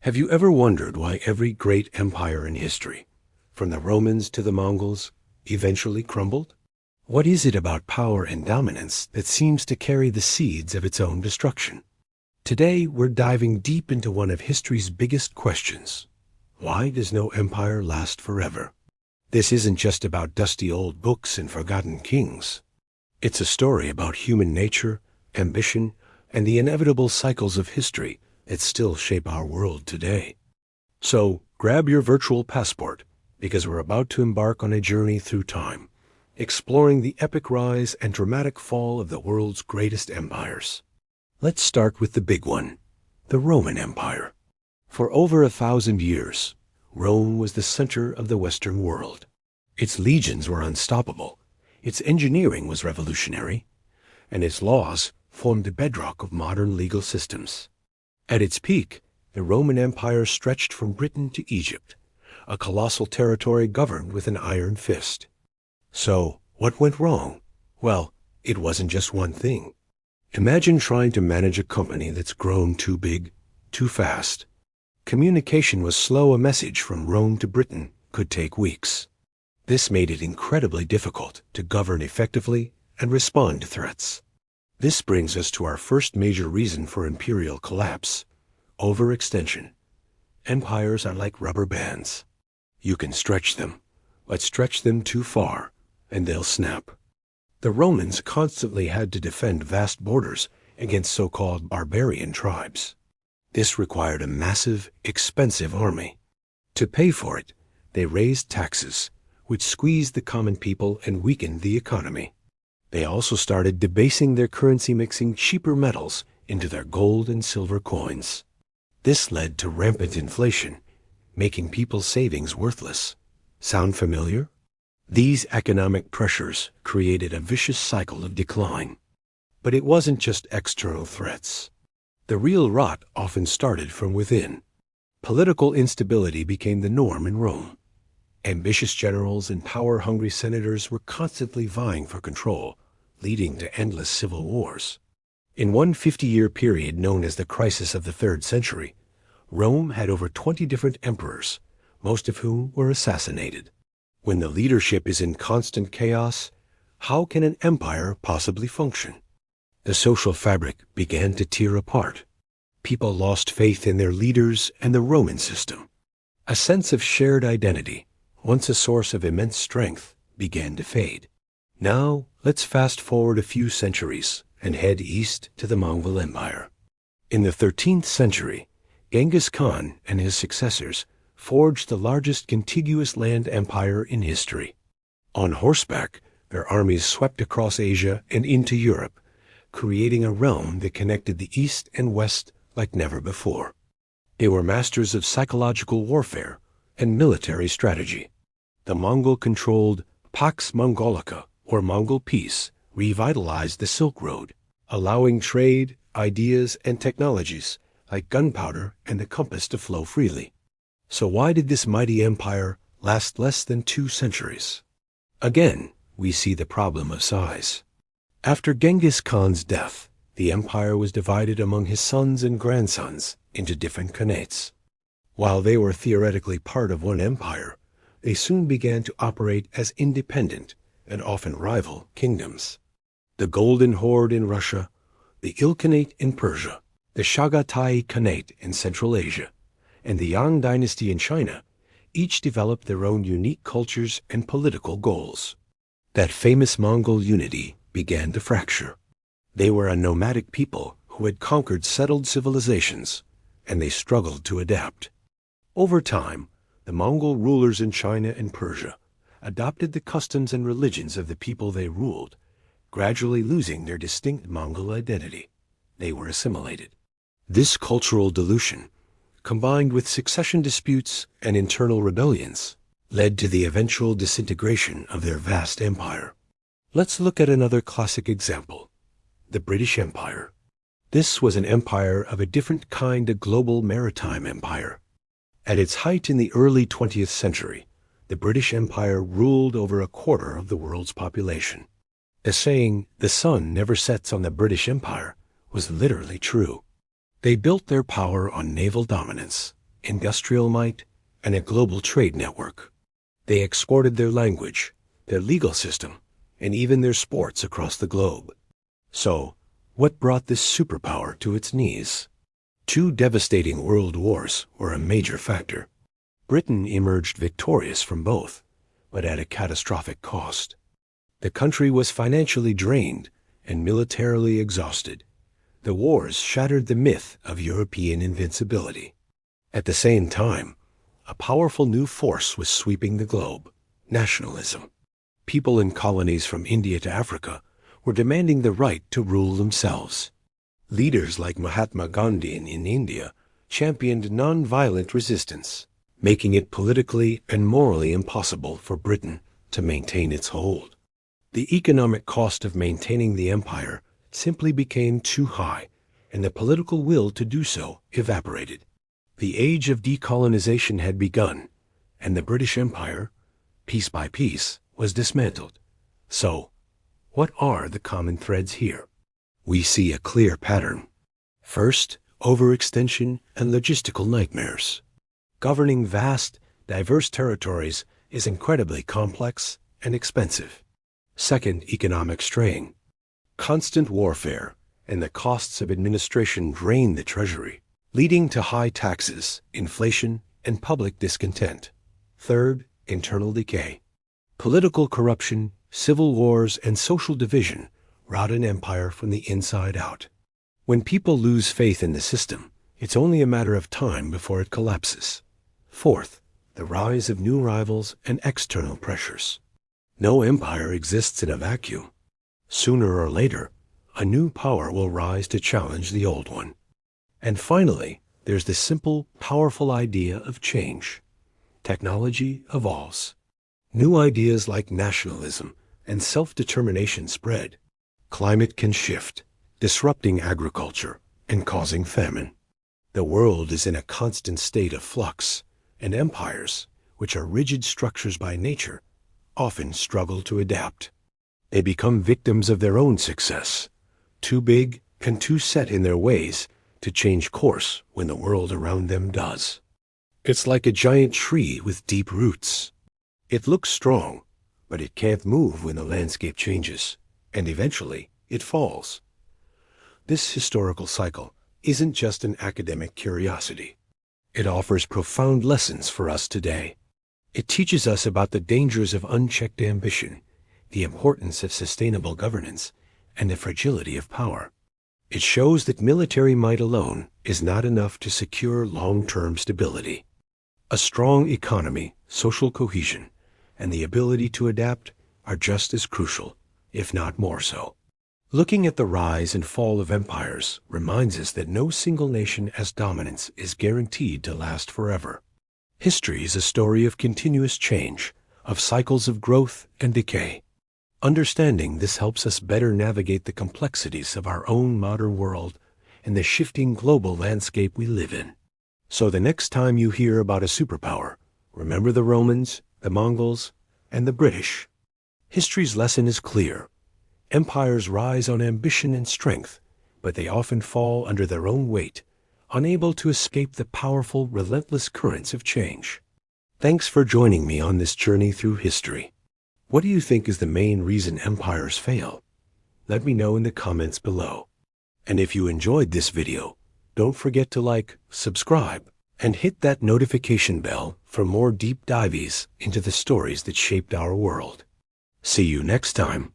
Have you ever wondered why every great empire in history, from the Romans to the Mongols, eventually crumbled? What is it about power and dominance that seems to carry the seeds of its own destruction? Today, we're diving deep into one of history's biggest questions. Why does no empire last forever? This isn't just about dusty old books and forgotten kings. It's a story about human nature, ambition, and the inevitable cycles of history that still shape our world today. So, grab your virtual passport, because we're about to embark on a journey through time, exploring the epic rise and dramatic fall of the world's greatest empires. Let's start with the big one, the Roman Empire. For over 1,000 years, Rome was the center of the Western world. Its legions were unstoppable, its engineering was revolutionary, and its laws formed the bedrock of modern legal systems. At its peak, the Roman Empire stretched from Britain to Egypt, a colossal territory governed with an iron fist. So, what went wrong? Well, it wasn't just one thing. Imagine trying to manage a company that's grown too big, too fast. Communication was slow. A message from Rome to Britain could take weeks. This made it incredibly difficult to govern effectively and respond to threats. This brings us to our first major reason for imperial collapse: overextension. Empires are like rubber bands. You can stretch them, but stretch them too far, and they'll snap. The Romans constantly had to defend vast borders against so-called barbarian tribes. This required a massive, expensive army. To pay for it, they raised taxes, which squeezed the common people and weakened the economy. They also started debasing their currency, mixing cheaper metals into their gold and silver coins. This led to rampant inflation, making people's savings worthless. Sound familiar? These economic pressures created a vicious cycle of decline. But it wasn't just external threats. The real rot often started from within. Political instability became the norm in Rome. Ambitious generals and power-hungry senators were constantly vying for control, leading to endless civil wars. In one 50-year period known as the Crisis of the 3rd Century, Rome had over 20 different emperors, most of whom were assassinated. When the leadership is in constant chaos, how can an empire possibly function? The social fabric began to tear apart. People lost faith in their leaders and the Roman system. A sense of shared identity, once a source of immense strength, began to fade. Now, let's fast forward a few centuries and head east to the Mongol Empire. In the 13th century, Genghis Khan and his successors forged the largest contiguous land empire in history. On horseback, their armies swept across Asia and into Europe, creating a realm that connected the East and West like never before. They were masters of psychological warfare and military strategy. The Mongol-controlled Pax Mongolica, or Mongol Peace, revitalized the Silk Road, allowing trade, ideas, and technologies like gunpowder and the compass to flow freely. So why did this mighty empire last less than 2 centuries? Again, we see the problem of size. After Genghis Khan's death, the empire was divided among his sons and grandsons into different khanates. While they were theoretically part of one empire, they soon began to operate as independent and often rival kingdoms. The Golden Horde in Russia, the Ilkhanate in Persia, the Chagatai Khanate in Central Asia, and the Yang Dynasty in China each developed their own unique cultures and political goals. That famous Mongol unity began to fracture. They were a nomadic people who had conquered settled civilizations, and they struggled to adapt. Over time, the Mongol rulers in China and Persia adopted the customs and religions of the people they ruled, gradually losing their distinct Mongol identity. They were assimilated. This cultural dilution, combined with succession disputes and internal rebellions, led to the eventual disintegration of their vast empire. Let's look at another classic example, the British Empire. This was an empire of a different kind, a global maritime empire. At its height in the early 20th century, the British Empire ruled over a quarter of the world's population. The saying, "the sun never sets on the British Empire," was literally true. They built their power on naval dominance, industrial might, and a global trade network. They exported their language, their legal system, and even their sports across the globe. So, what brought this superpower to its knees? Two devastating world wars were a major factor. Britain emerged victorious from both, but at a catastrophic cost. The country was financially drained and militarily exhausted. The wars shattered the myth of European invincibility. At the same time, a powerful new force was sweeping the globe: nationalism. People in colonies from India to Africa were demanding the right to rule themselves. Leaders like Mahatma Gandhi in India championed non-violent resistance, making it politically and morally impossible for Britain to maintain its hold. The economic cost of maintaining the empire simply became too high, and the political will to do so evaporated. The age of decolonization had begun, and the British Empire, piece by piece, was dismantled. So, what are the common threads here? We see a clear pattern. First, overextension and logistical nightmares. Governing vast, diverse territories is incredibly complex and expensive. Second, economic strain. Constant warfare and the costs of administration drain the treasury, leading to high taxes, inflation, and public discontent. Third, internal decay. Political corruption, civil wars, and social division rot an empire from the inside out. When people lose faith in the system, it's only a matter of time before it collapses. Fourth, the rise of new rivals and external pressures. No empire exists in a vacuum. Sooner or later, a new power will rise to challenge the old one. And finally, there's the simple, powerful idea of change. Technology evolves. New ideas like nationalism and self-determination spread. Climate can shift, disrupting agriculture and causing famine. The world is in a constant state of flux, and empires, which are rigid structures by nature, often struggle to adapt. They become victims of their own success, too big and too set in their ways to change course when the world around them does. It's like a giant tree with deep roots. It looks strong, but it can't move when the landscape changes, and eventually it falls. This historical cycle isn't just an academic curiosity. It offers profound lessons for us today. It teaches us about the dangers of unchecked ambition, the importance of sustainable governance, and the fragility of power. It shows that military might alone is not enough to secure long-term stability. A strong economy, social cohesion, and the ability to adapt are just as crucial, if not more so. Looking at the rise and fall of empires reminds us that no single nation as dominance is guaranteed to last forever. History is a story of continuous change, of cycles of growth and decay. Understanding this helps us better navigate the complexities of our own modern world and the shifting global landscape we live in. So the next time you hear about a superpower, remember the Romans, the Mongols, and the British. History's lesson is clear. Empires rise on ambition and strength, but they often fall under their own weight, unable to escape the powerful, relentless currents of change. Thanks for joining me on this journey through history. What do you think is the main reason empires fail? Let me know in the comments below. And if you enjoyed this video, don't forget to like, subscribe, and hit that notification bell for more deep dives into the stories that shaped our world. See you next time.